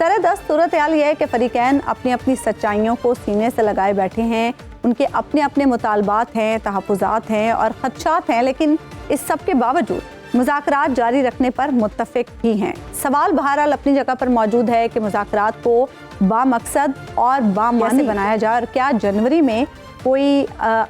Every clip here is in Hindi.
सरदस्त सूरत हाल ये है कि फरीकैन अपनी अपनी सच्चाइयों को सीने से लगाए बैठे हैं। उनके अपने अपने मुतालबात हैं, तहफ़्फ़ुज़ात हैं और ख़दशात हैं, लेकिन इस सब के बावजूद मुज़ाकरात जारी रखने पर मुत्तफ़िक भी हैं। सवाल बहरहाल अपनी जगह पर मौजूद है कि मुज़ाकरात को बामकसद और बामानी बनाया जाए और क्या जनवरी में कोई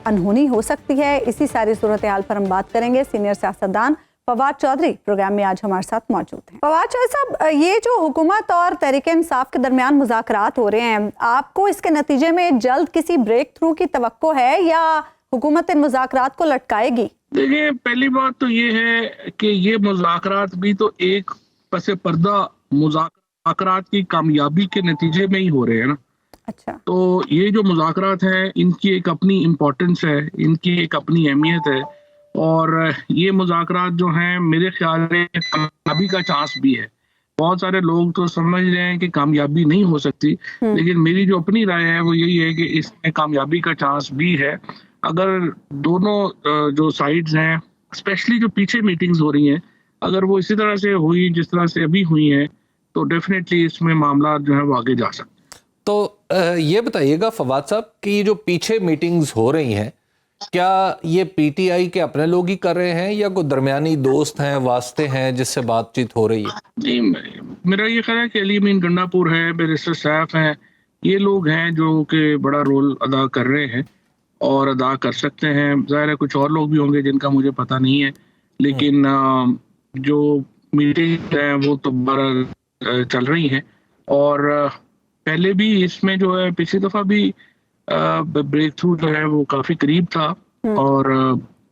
अनहोनी हो सकती है। इसी सारी सूरत हाल पर हम बात करेंगे। सीनियर सियासतदान फवाद चौधरी प्रोग्राम में आज हमारे साथ मौजूद हैं। फवाद चौधरी साहब, ये जो हुकूमत और तहरीक इंसाफ के दरमियान मुज़ाकरात हो रहे हैं, आपको इसके नतीजे में जल्द किसी ब्रेक थ्रू की तवक्को है या हुकूमत इन मुज़ाकरात को लटकाएगी? देखिए, पहली बात तो ये है कि ये मुज़ाकरात भी तो एक पसे पर्दा मुज़ाकरात की कामयाबी के नतीजे में ही हो रहे हैं ना। अच्छा, तो ये जो मुज़ाकरात हैं, इनकी एक अपनी इम्पोर्टेंस है, इनकी एक अपनी अहमियत है और ये मुज़ाकरात जो हैं मेरे ख्याल में कामयाबी का चांस भी है। बहुत सारे लोग तो समझ रहे हैं कि कामयाबी नहीं हो सकती, लेकिन मेरी जो अपनी राय है वो यही है कि इसमें कामयाबी का चांस भी है। अगर दोनों जो साइड्स हैं, स्पेशली जो पीछे मीटिंग्स हो रही हैं, अगर वो इसी तरह से हुई जिस तरह से अभी हुई हैं, तो डेफिनेटली इसमें मामला जो है वो आगे जा सकते हैं। तो ये बताइएगा फवाद साहब कि ये जो पीछे मीटिंग्स हो रही हैं, क्या ये पीटीआई के अपने लोग ही कर रहे हैं या कोई दरमियानी दोस्त हैं, वास्ते हैं जिससे बातचीत हो रही है? नहीं, मेरा ये ख्याल है कि अली अमीन गंडापुर है, बैरिस्टर सैफ हैं, ये लोग हैं जो कि बड़ा रोल अदा कर रहे हैं और अदा कर सकते हैं। ज़ाहिर है कुछ और लोग भी होंगे जिनका मुझे पता नहीं है, लेकिन जो मीटिंग है वो तो दोबारा चल रही हैं और पहले भी इसमें जो है पिछली दफ़ा भी ब्रेक थ्रू जो है वो काफ़ी करीब था और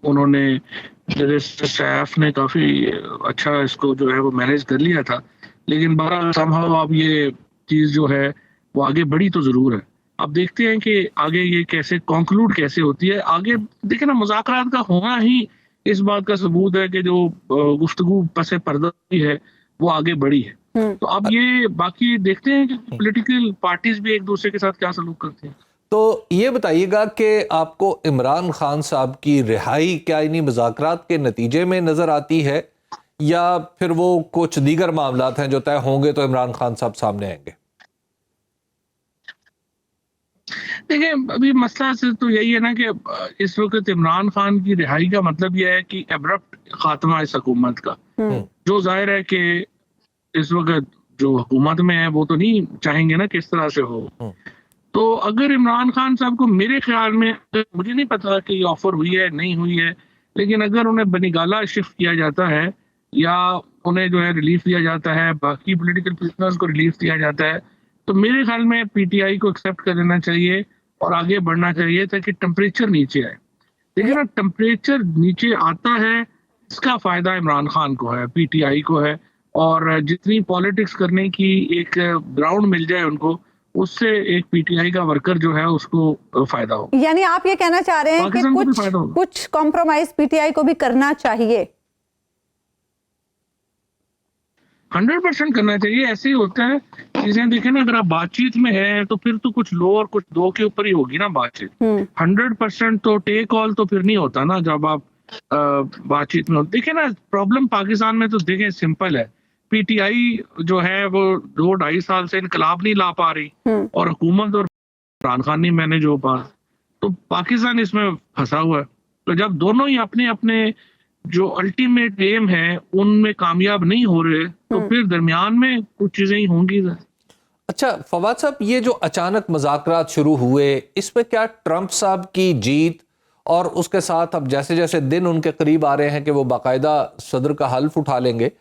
उन्होंने सैफ ने काफ़ी अच्छा इसको जो है वो मैनेज कर लिया था, लेकिन बहरहाल समहाउ अब ये चीज़ जो है वो आगे बढ़ी तो ज़रूर है। अब देखते हैं कि आगे ये कैसे कंक्लूड कैसे होती है। आगे देखिए ना, मुज़ाकरात का होना ही इस बात का सबूत है कि जो गुफ्तगू पसे पर्दा है वो आगे बढ़ी है। तो अब ये बाकी देखते हैं कि पॉलिटिकल पार्टीज भी एक दूसरे के साथ क्या सलूक करते हैं। तो ये बताइएगा कि आपको इमरान खान साहब की रिहाई क्या इन्हीं मुज़ाकरात के नतीजे में नजर आती है या फिर वो कुछ दीगर मामलात हैं जो तय होंगे तो इमरान खान साहब सामने आएंगे? देखिए, अभी मसला सिर्फ तो यही है ना कि इस वक्त इमरान खान की रिहाई का मतलब यह है कि एब्रप्ट खात्मा इस हुकूमत का, जो जाहिर है कि इस वक्त जो हुकूमत में है वो तो नहीं चाहेंगे ना किस तरह से हो। तो अगर इमरान खान साहब को, मेरे ख्याल में, मुझे नहीं पता कि ये ऑफर हुई है नहीं हुई है, लेकिन अगर उन्हें बनीगाला शिफ्ट किया जाता है या उन्हें जो है रिलीफ दिया जाता है, बाकी पॉलिटिकल प्रिजनर्स को रिलीफ दिया जाता है, तो मेरे ख्याल में पीटीआई को एक्सेप्ट कर लेना चाहिए और आगे बढ़ना चाहिए ताकि टेम्परेचर नीचे आए। देखिए ना, टेम्परेचर नीचे आता है, इसका फायदा इमरान खान को है, पीटीआई को है, और जितनी पॉलिटिक्स करने की एक ग्राउंड मिल जाए उनको, उससे एक पीटीआई का वर्कर जो है उसको फायदा हो। यानी आप ये कहना चाह रहे हैं कि कुछ कॉम्प्रोमाइज पीटीआई को भी करना चाहिए? 100% करना चाहिए। ऐसे ही होता है चीजें। देखें ना, अगर आप बातचीत में है तो फिर तो कुछ लो और कुछ दो के ऊपर ही होगी ना बातचीत। 100% तो टेक ऑल तो फिर नहीं होता ना जब आप बातचीत में हो। देखें ना, प्रॉब्लम पाकिस्तान में तो देखें सिंपल है, पीटीआई जो है वो 2-2.5 साल से इनकलाब नहीं ला पा रही और हुकूमत और इमरान खान नहीं मैनेज हो पा, तो पाकिस्तान इसमें फंसा हुआ है। तो जब दोनों ही अपने अपने जो अल्टीमेट एम है उनमें कामयाब नहीं हो रहे, तो फिर दरमियान में कुछ चीजें ही होंगी। अच्छा फवाद साहब, ये जो अचानक मुज़ाकरात शुरू हुए, इसमें क्या ट्रंप साहब की जीत और उसके साथ अब जैसे जैसे दिन उनके करीब आ रहे हैं कि वो बाकायदा सदर का हल्फ उठा लेंगे,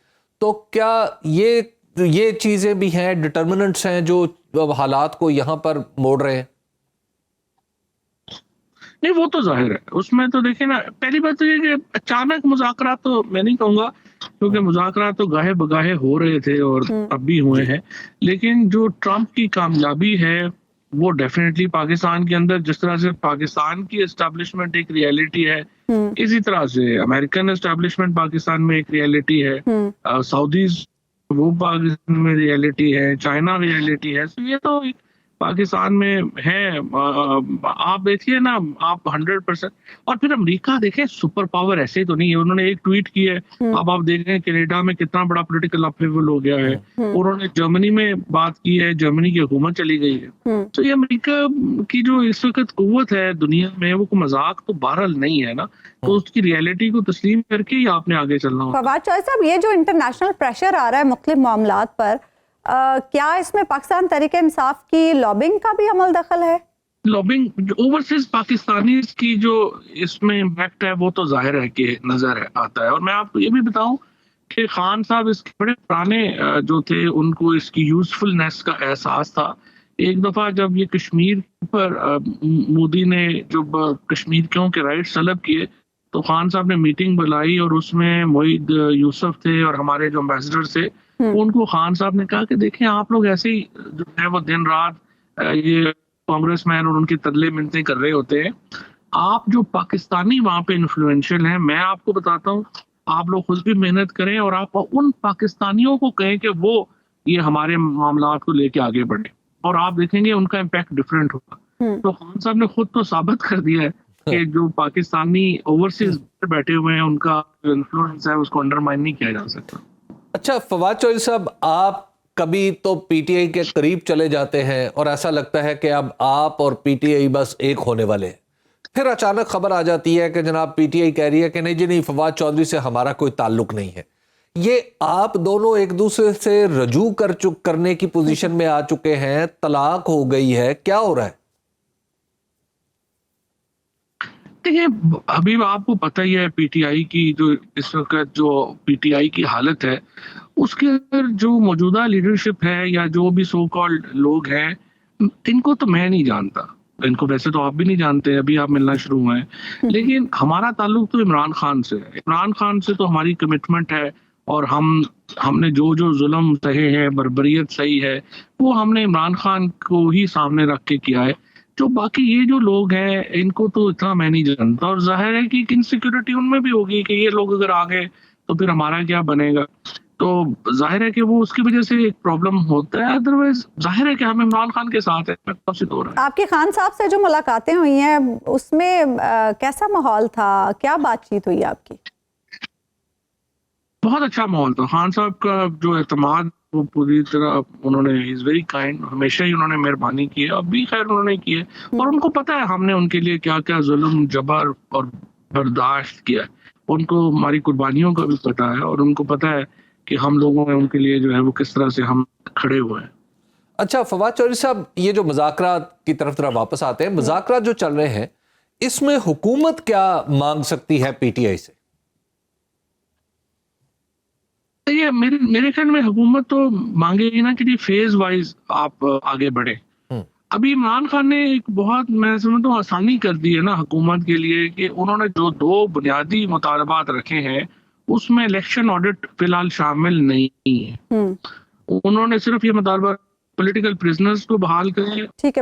तो क्या ये चीजें भी हैं, डिटर्मिनेंट्स हैं जो हालात को यहाँ पर मोड़ रहे हैं? नहीं, वो तो जाहिर है। उसमें तो देखिए ना, पहली बात तो ये कि अचानक मुज़ाकरात तो मैं नहीं कहूँगा, क्योंकि मुज़ाकरात तो गाहे बगाहे हो रहे थे और अब भी हुए हैं, लेकिन जो ट्रंप की कामयाबी है वो डेफिनेटली पाकिस्तान के अंदर, जिस तरह से पाकिस्तान की एस्टैब्लिशमेंट एक रियलिटी है, इसी तरह से अमेरिकन एस्टैब्लिशमेंट पाकिस्तान में एक रियलिटी है, सऊदीज वो पाकिस्तान में रियलिटी है, चाइना रियलिटी है। तो ये तो पाकिस्तान में है। आप देखिए ना, आप 100%। और फिर अमेरिका देखें, सुपर पावर ऐसे तो नहीं है। उन्होंने एक ट्वीट की है, अब आप देख रहे हैं कनाडा में कितना बड़ा पॉलिटिकल अपहेवल हो गया है। उन्होंने जर्मनी में बात की है, जर्मनी की हुकूमत चली गई है। तो ये अमेरिका की जो इस वक्त कुव्वत है दुनिया में, वो कोई मजाक तो बहरहाल नहीं है ना। तो उसकी रियलिटी को तस्लीम करके ही आपने आगे चलना होगा। फवाद चौधरी साहब, ये जो इंटरनेशनल प्रेशर आ रहा है मुख्तलिफ मामलात पर, क्या इसमें पाकिस्तान तहरीक इंसाफ की लॉबिंग का भी अमल दखल है? लॉबिंग ओवरसीज पाकिस्तानी की जो इसमें इम्पैक्ट है वो तो जाहिर है कि नजर आता है। और मैं आपको ये भी बताऊं कि खान साहब इसके बड़े पुराने जो थे, उनको इसकी यूजफुलनेस का एहसास था। एक दफा जब ये कश्मीर पर मोदी ने जब कश्मीरियों के राइट्स तलब किए, तो खान साहब ने मीटिंग बुलाई और उसमें मोईद यूसुफ थे और हमारे जो एम्बेसडर थे, उनको खान साहब ने कहा कि देखें, आप लोग ऐसे ही जो है वो दिन रात ये कांग्रेसमैन और उनकी तरले मिन्नतें कर रहे होते हैं। आप जो पाकिस्तानी वहां पे इन्फ्लुएंशियल हैं, मैं आपको बताता हूँ, आप लोग खुद भी मेहनत करें और आप उन पाकिस्तानियों को कहें कि वो ये हमारे मामलात को लेके आगे बढ़े, और आप देखेंगे उनका इम्पैक्ट डिफरेंट होगा। तो खान साहब ने खुद तो साबित कर दिया है कि जो पाकिस्तानी ओवरसीज बैठे हुए हैं, उनका जो इन्फ्लुएंस है उसको अंडरमाइन नहीं किया जा सकता। अच्छा फवाद चौधरी साहब, आप कभी तो पीटीआई के करीब चले जाते हैं और ऐसा लगता है कि अब आप और पीटीआई बस एक होने वाले हैं, फिर अचानक खबर आ जाती है कि जनाब पीटीआई कह रही है कि नहीं जी नहीं, फवाद चौधरी से हमारा कोई ताल्लुक नहीं है। ये आप दोनों एक दूसरे से रजू करने की पोजीशन में आ चुके हैं, तलाक हो गई है, क्या हो रहा है? देखिए, अभी आपको पता ही है पीटीआई की जो इस वक्त जो पीटीआई की हालत है, उसके अंदर जो मौजूदा लीडरशिप है या जो भी सो कॉल्ड लोग हैं, इनको तो मैं नहीं जानता, इनको वैसे तो आप भी नहीं जानते, अभी आप मिलना शुरू हुए हैं। लेकिन हमारा ताल्लुक तो इमरान खान से है। इमरान खान से तो हमारी कमिटमेंट है, और हमने जो जो जुल्म सहे हैं, बर्बरियत सही है, वो हमने इमरान खान को ही सामने रख के किया है। जो बाकी ये जो लोग हैं, इनको तो इतना मैं नहीं जानता, और जाहिर है कि इनसिक्योरिटी उनमें भी होगी कि ये लोग अगर आ गए तो फिर हमारा क्या बनेगा। तो जाहिर है कि वो उसकी वजह से एक प्रॉब्लम होता है। अदरवाइज जाहिर है कि हम इमरान खान के साथ है। आपकी खान साहब से जो मुलाकातें हुई हैं, उसमें कैसा माहौल था, क्या बातचीत हुई आपकी? बहुत अच्छा माहौल था। खान साहब का जो एतमाद वो पूरी तरह, उन्होंने इज वेरी काइंड, हमेशा ही उन्होंने मेहरबानी की है, अब भी खैर उन्होंने की है। और उनको पता है हमने उनके लिए क्या क्या जुल्म, जबर और बर्दाश्त किया है। उनको हमारी कुर्बानियों का भी पता है, और उनको पता है कि हम लोगों ने उनके लिए जो है वो किस तरह से हम खड़े हुए हैं। अच्छा फवाद चौधरी साहब, ये जो मुज़ाकरात की तरफ वापस आते हैं, मुज़ाकरात जो चल रहे हैं, इसमें हुकूमत क्या मांग सकती है पीटीआई से? ये मेरे ख्याल में हुकूमत तो मांगेगी ना कि फेज वाइज आप आगे बढ़े। अभी इमरान खान ने एक बहुत, मैं समझता हूँ, आसानी कर दी है ना हुकूमत के लिए, कि उन्होंने जो 2 बुनियादी मुतालबात रखे हैं उसमें इलेक्शन ऑडिट फिलहाल शामिल नहीं है। उन्होंने सिर्फ ये मुतालबा पॉलिटिकल प्रिजनर्स को बहाल करें,